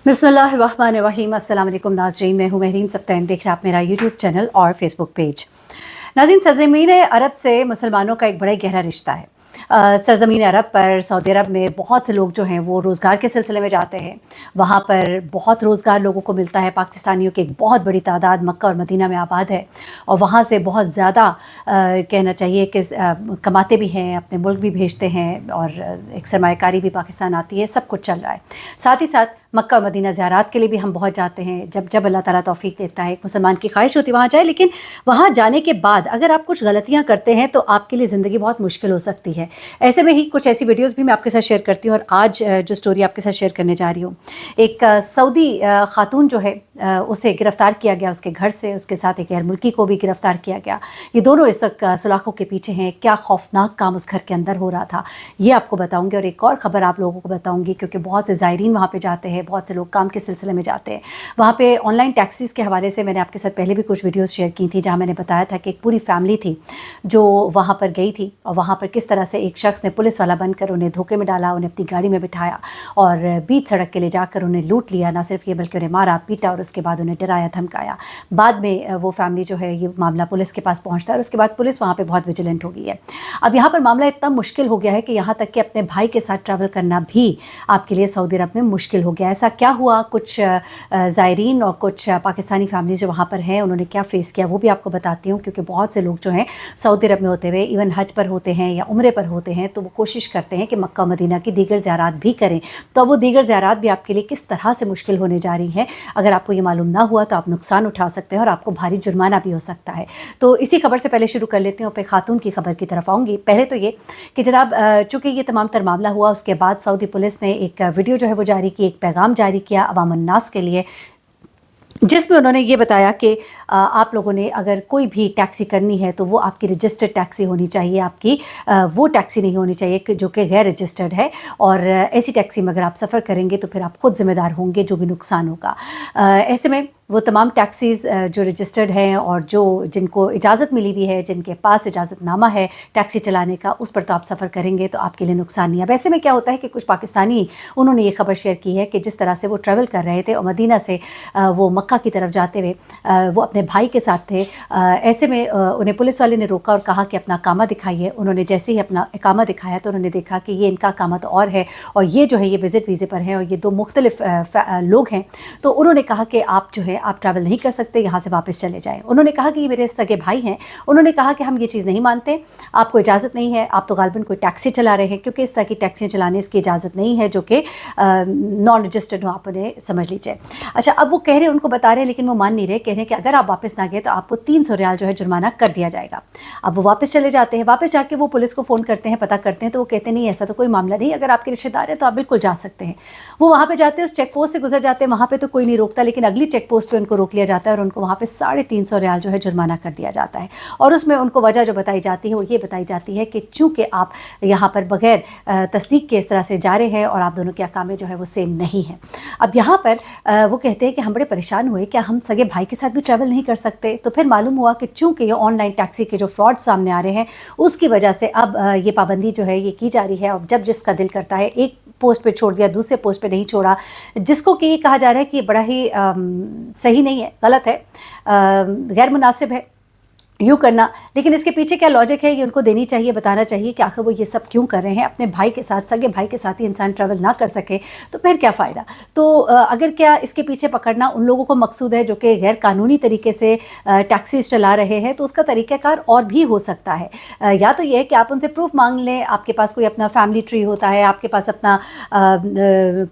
बिस्मिल्लाहिर्रहमानिर्रहीम। अस्सलाम वालेकुम नाज़रीन, मैं हूँ महरीन सब्तैन। देख रहे हैं आप मेरा यूट्यूब चैनल और फेसबुक पेज। नाज़रीन, सरज़मीन अरब से मुसलमानों का एक बड़ा गहरा रिश्ता है। सरज़मीन अरब पर सऊदी अरब में बहुत से लोग जो हैं वो रोज़गार के सिलसिले में जाते हैं। वहाँ पर बहुत रोज़गार लोगों को मिलता है। पाकिस्तानियों की एक बहुत बड़ी तादाद मक्का और मदीना में आबाद है और वहाँ से बहुत ज़्यादा कहना चाहिए कि कमाते भी हैं, अपने मुल्क भी भेजते हैं और एक सरमायाकारी भी पाकिस्तान आती है। सब कुछ चल रहा है। साथ ही साथ मक्का और मदीना ज़ियारत के लिए भी हम बहुत जाते हैं। जब अल्लाह ताला तौफीक देता है, एक मुसलमान की ख्वाहिश होती है वहाँ जाए, लेकिन वहाँ जाने के बाद अगर आप कुछ गलतियाँ करते हैं तो आपके लिए ज़िंदगी बहुत मुश्किल हो सकती है। ऐसे में ही कुछ ऐसी वीडियोस भी मैं आपके साथ शेयर करती हूँ और आज जो स्टोरी आपके साथ शेयर करने जा रही हूँ, एक सऊदी खातून जो है उसे गिरफ़्तार किया गया उसके घर से, उसके साथ एक गैर मुल्की को भी गिरफ़्तार किया गया। ये दोनों इस वक्त सलाखों के पीछे हैं। क्या खौफनाक काम उस घर के अंदर हो रहा था ये आपको बताऊँगी और एक और ख़बर आप लोगों को बताऊँगी, क्योंकि बहुत से ज़ायरीन वहाँ पर जाते हैं, बहुत से लोग काम के सिलसिले में जाते हैं। वहाँ पे ऑनलाइन टैक्सीज़ के हवाले से मैंने आपके साथ पहले भी कुछ वीडियोस शेयर की थी, जहाँ मैंने बताया था कि एक पूरी फैमिली थी जो वहाँ पर गई थी और वहाँ पर किस तरह से एक शख्स ने पुलिस वाला बनकर उन्हें धोखे में डाला, उन्हें अपनी गाड़ी में बिठाया और बीच सड़क के ले जाकर उन्हें लूट लिया। ना सिर्फ ये बल्कि उन्हें मारा पीटा और उसके बाद उन्हें डराया धमकाया। बाद में वो फैमिली जो है, ये मामला पुलिस के पास पहुँचता है और उसके बाद पुलिस वहाँ पर बहुत विजिलेंट हो गई है। अब यहाँ पर मामला इतना मुश्किल हो गया है कि यहाँ तक कि अपने भाई के साथ ट्रैवल करना भी आपके लिए सऊदी अरब में मुश्किल हो गया। ऐसा क्या हुआ, कुछ ज़ायरीन और कुछ पाकिस्तानी फैमिली जो वहाँ पर हैं उन्होंने क्या फ़ेस किया वो भी आपको बताती हूँ, क्योंकि बहुत से लोग जो हैं सऊदी अरब में होते हुए इवन हज पर होते हैं या उम्रे पर होते हैं तो वो कोशिश करते हैं कि मक्का मदीना की दीगर ज़ियारत भी करें। तो अब वो दीगर ज़ियारत भी आपके लिए किस तरह से मुश्किल होने जा रही है, अगर आपको ये मालूम ना हुआ तो आप नुकसान उठा सकते हैं और आपको भारी जुर्माना भी हो सकता है। तो इसी खबर से पहले शुरू कर लेते हैं और फिर खातून की खबर की तरफ आऊँगी। पहले तो ये कि जनाब, चूँकि ये तमाम तर मामला हुआ उसके बाद सऊदी पुलिस ने एक वीडियो जो है वो जारी की, एक पैगाम जारी किया अवाम अन्नास के लिए, जिसमें उन्होंने ये बताया कि आप लोगों ने अगर कोई भी टैक्सी करनी है तो वो आपकी रजिस्टर्ड टैक्सी होनी चाहिए, आपकी वो टैक्सी नहीं होनी चाहिए जो कि गैर रजिस्टर्ड है। और ऐसी टैक्सी में अगर आप सफ़र करेंगे तो फिर आप खुद ज़िम्मेदार होंगे जो भी नुकसान होगा। ऐसे में वो तमाम टैक्सीज़ जो रजिस्टर्ड हैं और जिनको इजाज़त मिली हुई है, जिनके पास इजाज़तनामा है टैक्सी चलाने का, उस पर तो आप सफ़र करेंगे तो आपके लिए नुकसान नहीं है। वैसे में क्या होता है कि कुछ पाकिस्तानी उन्होंने ये खबर शेयर की है कि जिस तरह से वो ट्रैवल कर रहे थे और मदीना से वो मक्का की तरफ जाते हुए वो अपने भाई के साथ थे। ऐसे में उन्हें पुलिस वाले ने रोका और कहा कि अपना इकामा दिखाइए। उन्होंने जैसे ही अपना इकामा दिखाया तो उन्होंने देखा कि ये इनका इकामा तो और है और ये जो है ये विज़िट वीज़े पर है और ये दो मुख्तलिफ लोग हैं। तो उन्होंने कहा कि आप जो है आप ट्रैवल नहीं कर सकते, यहाँ से वापस चले जाएं। उन्होंने कहा कि ये मेरे सगे भाई हैं। उन्होंने कहा कि हम ये चीज़ नहीं मानते, आपको इजाज़त नहीं है, आप तो गालिबन कोई टैक्सी चला रहे हैं, क्योंकि इस तरह की टैक्सियाँ चलाने इसकी इजाज़त नहीं है जो कि नॉन रजिस्टर्ड हो, आप उन्हें समझ लीजिए। अच्छा, अब वो कह रहे हैं, उनको बता रहे हैं, लेकिन वो मान नहीं रहे। कह रहे हैं कि अगर आप वापस ना गए तो आपको 300 रियाल जो है जुर्माना कर दिया जाएगा। अब वो वापस चले जाते हैं। वापस जाके वो पुलिस को फ़ोन करते हैं, पता करते हैं, तो वो कहते हैं नहीं ऐसा तो कोई मामला नहीं, अगर आपके रिश्तेदार हैं तो आप बिल्कुल जा सकते हैं। वो वहाँ पे जाते हैं, उस चेक पोस्ट से गुजर जाते हैं, वहाँ पे तो कोई नहीं रोकता, लेकिन अगली चेक पोस्ट पे उनको रोक लिया जाता है और उनको वहाँ पे 350 रियाल जो है जुर्माना कर दिया जाता है। और उसमें उनको वजह जो बताई जाती है वो ये बताई जाती है कि चूँकि आप यहाँ पर बग़ैर तस्दीक के इस तरह से जा रहे हैं और आप दोनों के अकामे जो है वो सेम नहीं है। अब यहाँ पर वो कहते हैं कि हम बड़े परेशान हुए, क्या हम सगे भाई के साथ भी ट्रैवल नहीं कर सकते? तो फिर मालूम हुआ कि चूँकि ये ऑनलाइन टैक्सी के जो फ्रॉड सामने आ रहे हैं उसकी वजह से अब ये पाबंदी जो है ये की जा रही है। और जब जिसका दिल करता है एक पोस्ट पे छोड़ दिया, दूसरे पोस्ट पे नहीं छोड़ा, जिसको कि ये कहा जा रहा है कि ये बड़ा ही सही नहीं है, गलत है, गैर मुनासिब है यूँ करना। लेकिन इसके पीछे क्या लॉजिक है ये उनको देनी चाहिए, बताना चाहिए कि आखिर वो ये सब क्यों कर रहे हैं। अपने भाई के साथ, सगे भाई के साथ ही इंसान ट्रैवल ना कर सके तो फिर क्या फ़ायदा। तो अगर क्या इसके पीछे पकड़ना उन लोगों को मकसूद है जो कि गैर कानूनी तरीके से टैक्सीज चला रहे हैं, तो उसका तरीक़ाकार और भी हो सकता है। या तो ये है कि आप उनसे प्रूफ मांग लें, आपके पास कोई अपना फैमिली ट्री होता है, आपके पास अपना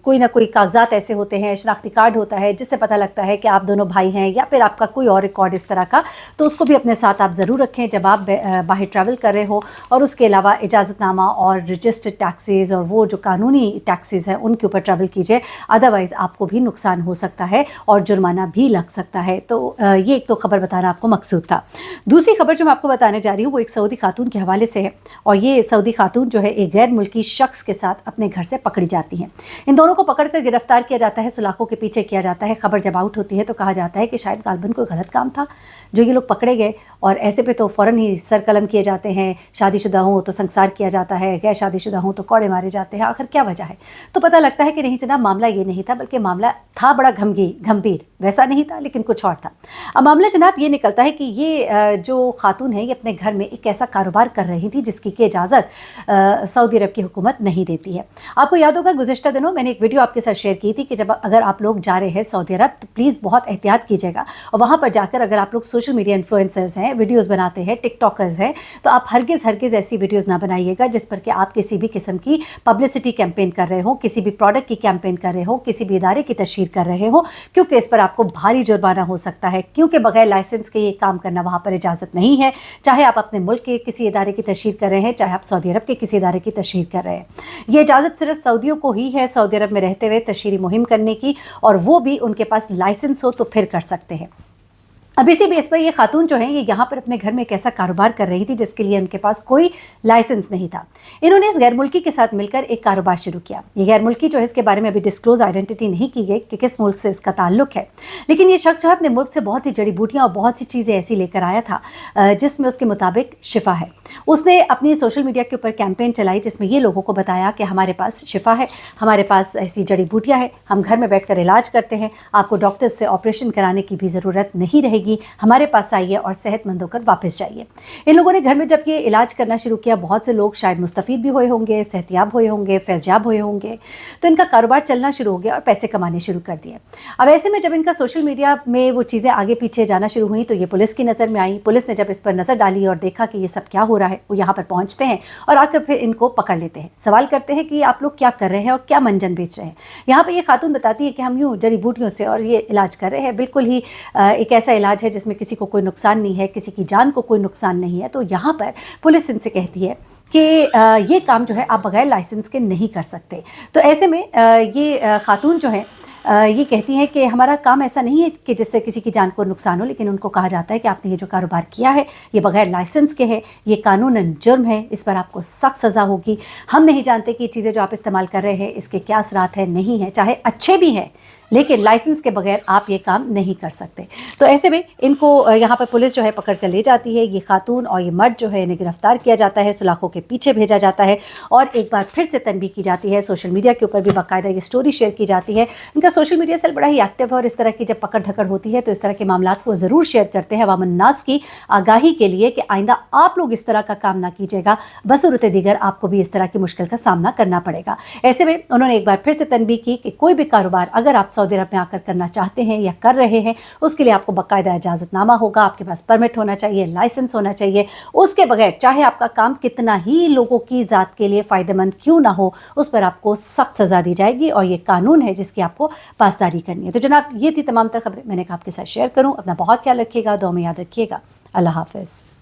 कोई ना कोई कागजात ऐसे होते हैं, शनाख्ती कार्ड होता है जिससे पता लगता है कि आप दोनों भाई हैं, या फिर आपका कोई और रिकॉर्ड इस तरह का, तो उसको भी अपने साथ आप ज़रूर रखें जब आप बाहर ट्रैवल कर रहे हो। और उसके अलावा इजाज़तनामा और रजिस्टर्ड टैक्सीज़ और वो जो कानूनी टैक्सीज़ हैं उनके ऊपर ट्रैवल कीजिए, अदरवाइज़ आपको भी नुकसान हो सकता है और जुर्माना भी लग सकता है। तो ये एक तो खबर बताना आपको मकसूद था। दूसरी खबर जो मैं आपको बताने जा रही हूँ वो एक सऊदी खातून के हवाले से है और ये सऊदी खातून जो है एक गैर मुल्की शख्स के साथ अपने घर से पकड़ी जाती हैं। इन दोनों को पकड़ कर गिरफ्तार किया जाता है, सुलाखों के पीछे किया जाता है। खबर जब आउट होती है तो कहा जाता है कि शायद गालिबन कोई गलत काम था जो ये लोग पकड़े गए और और ऐसे पे तो फ़ौरन ही सर कलम किए जाते हैं, शादीशुदा हो तो संसार किया जाता है, गैर शादीशुदा हो तो कौड़े मारे जाते हैं। आखिर क्या वजह है? तो पता लगता है कि नहीं जनाब, मामला ये नहीं था, बल्कि मामला था बड़ा गंभीर, वैसा नहीं था लेकिन कुछ और था। अब मामला जनाब ये निकलता है कि ये जो खातून है ये अपने घर में एक ऐसा कारोबार कर रही थी जिसकी की इजाज़त सऊदी अरब की हुकूमत नहीं देती है। आपको याद होगा गुज़िश्ता दिनों मैंने एक वीडियो आपके साथ शेयर की थी कि जब अगर आप लोग जा रहे हैं सऊदी अरब तो प्लीज़ बहुत एहतियात कीजिएगा, और वहाँ पर जाकर अगर आप लोग सोशल मीडिया इन्फ्लुएंसर्स हैं, वीडियोज़ बनाते हैं, टिकटॉकर्स हैं, तो आप हरगिज़ ऐसी वीडियोज़ ना बनाइएगा जिस पर कि आप किसी भी किस्म की पब्लिसिटी कैंपेन कर रहे हो, किसी भी प्रोडक्ट की कैंपेन कर रहे हो, किसी भी इदारे की तशहीर कर रहे हो, क्योंकि इस पर आपको भारी जुर्माना हो सकता है, क्योंकि बगैर लाइसेंस के ये काम करना वहाँ पर इजाज़त नहीं है। चाहे आप अपने मुल्क के किसी इदारे की तशहीर कर रहे हैं, चाहे आप सऊदी अरब के किसी इदारे की तशहीर कर रहे हैं, ये इजाज़त सिर्फ सऊदियों को ही है सऊदी अरब में रहते हुए तशहीरी मुहिम करने की, और वो भी उनके पास लाइसेंस हो तो फिर कर सकते हैं। अब इसी बेस पर ये खातून जो है ये यहाँ पर अपने घर में एक ऐसा कारोबार कर रही थी जिसके लिए उनके पास कोई लाइसेंस नहीं था। इन्होंने इस गैर मुल्की के साथ मिलकर एक कारोबार शुरू किया। ये गैर मुल्की जो है इसके बारे में अभी डिस्क्लोज आइडेंटिटी नहीं की गई कि किस मुल्क से इसका ताल्लुक है, लेकिन ये शख्स जो है अपने मुल्क से बहुत सी जड़ी बूटियाँ और बहुत सी चीज़ें ऐसी लेकर आया था जिसमें उसके मुताबिक शिफा है। उसने अपनी सोशल मीडिया के ऊपर कैंपेन चलाई जिसमें ये लोगों को बताया कि हमारे पास शिफा है, हमारे पास ऐसी जड़ी बूटियाँ हैं, हम घर में बैठकर इलाज करते हैं, आपको डॉक्टर्स से ऑपरेशन कराने की भी ज़रूरत नहीं रहेगी, हमारे पास आइए और सेहतमंद होकर वापस जाइए। इन लोगों ने घर में जब ये इलाज करना शुरू किया, बहुत से लोग शायद मुस्तफ़ीद भी हुए होंगे, सेहतियाब हुए होंगे, फैज़याब हुए होंगे, तो इनका कारोबार चलना शुरू हो गया और पैसे कमाने शुरू कर दिए। अब ऐसे में जब इनका सोशल मीडिया में वो चीज़ें आगे पीछे जाना शुरू हुई तो ये पुलिस की नज़र में आई। पुलिस ने जब इस पर नज़र डाली और देखा कि ये सब क्या हो रहा है, वो यहाँ पर पहुँचते हैं और आकर फिर इनको पकड़ लेते हैं, सवाल करते हैं कि आप लोग क्या कर रहे हैं और क्या मंजन बेच रहे हैं। यहाँ पर ये खातून बताती है कि हम यूँ जड़ी बूटियों से और ये इलाज कर रहे हैं, बिल्कुल ही एक ऐसा इलाज है जिसमें किसी को कोई नुकसान नहीं है, किसी की जान को कोई नुकसान नहीं है। तो यहाँ पर पुलिस इनसे कहती है कि ये काम जो है आप बगैर लाइसेंस के नहीं कर सकते। तो ऐसे में ये खातून जो है ये कहती हैं कि हमारा काम ऐसा नहीं है कि जिससे किसी की जान को नुकसान हो, लेकिन उनको कहा जाता है कि आपने ये जो कारोबार किया है ये बगैर लाइसेंस के है, ये कानूनन जुर्म है, इस पर आपको सख्त सज़ा होगी। हम नहीं जानते कि ये चीज़ें जो आप इस्तेमाल कर रहे हैं इसके क्या असरात हैं, नहीं है, चाहे अच्छे भी हैं, लेकिन लाइसेंस के बगैर आप ये काम नहीं कर सकते। तो ऐसे में इनको यहाँ पर पुलिस जो है पकड़ कर ले जाती है। ये खातून और ये मर्द जो है इन्हें गिरफ्तार किया जाता है, सुलाखों के पीछे भेजा जाता है और एक बार फिर से तनबीह की जाती है। सोशल मीडिया के ऊपर भी बाकायदा ये स्टोरी शेयर की जाती है। इनका सोशल मीडिया सेल बड़ा ही एक्टिव है और इस तरह की जब पकड़ धकड़ होती है तो इस तरह के मामला को ज़रूर शेयर करते हैं अवाम अन्नास की आगाही के लिए कि आइंदा आप लोग इस तरह का काम ना कीजिएगा, बसूरत दीगर आपको भी इस तरह की मुश्किल का सामना करना पड़ेगा। ऐसे में उन्होंने एक बार फिर से तनबीह की कि कोई भी कारोबार अगर आप सऊदी अरब में आकर करना चाहते हैं या कर रहे हैं उसके लिए आपको बाकायदा इजाज़तनामा होगा, आपके पास परमिट होना चाहिए, लाइसेंस होना चाहिए। उसके बगैर चाहे आपका काम कितना ही लोगों की ज़ात के लिए फ़ायदेमंद क्यों ना हो, उस पर आपको सख्त सज़ा दी जाएगी और ये कानून है जिसकी आपको पासदारी करनी है। तो जनाब ये थी तमाम तर खबरें मैंने कहा आपके साथ शेयर करूँ। अपना बहुत ख्याल रखिएगा, दुआ में याद रखिएगा। अल्लाह हाफ़िज़।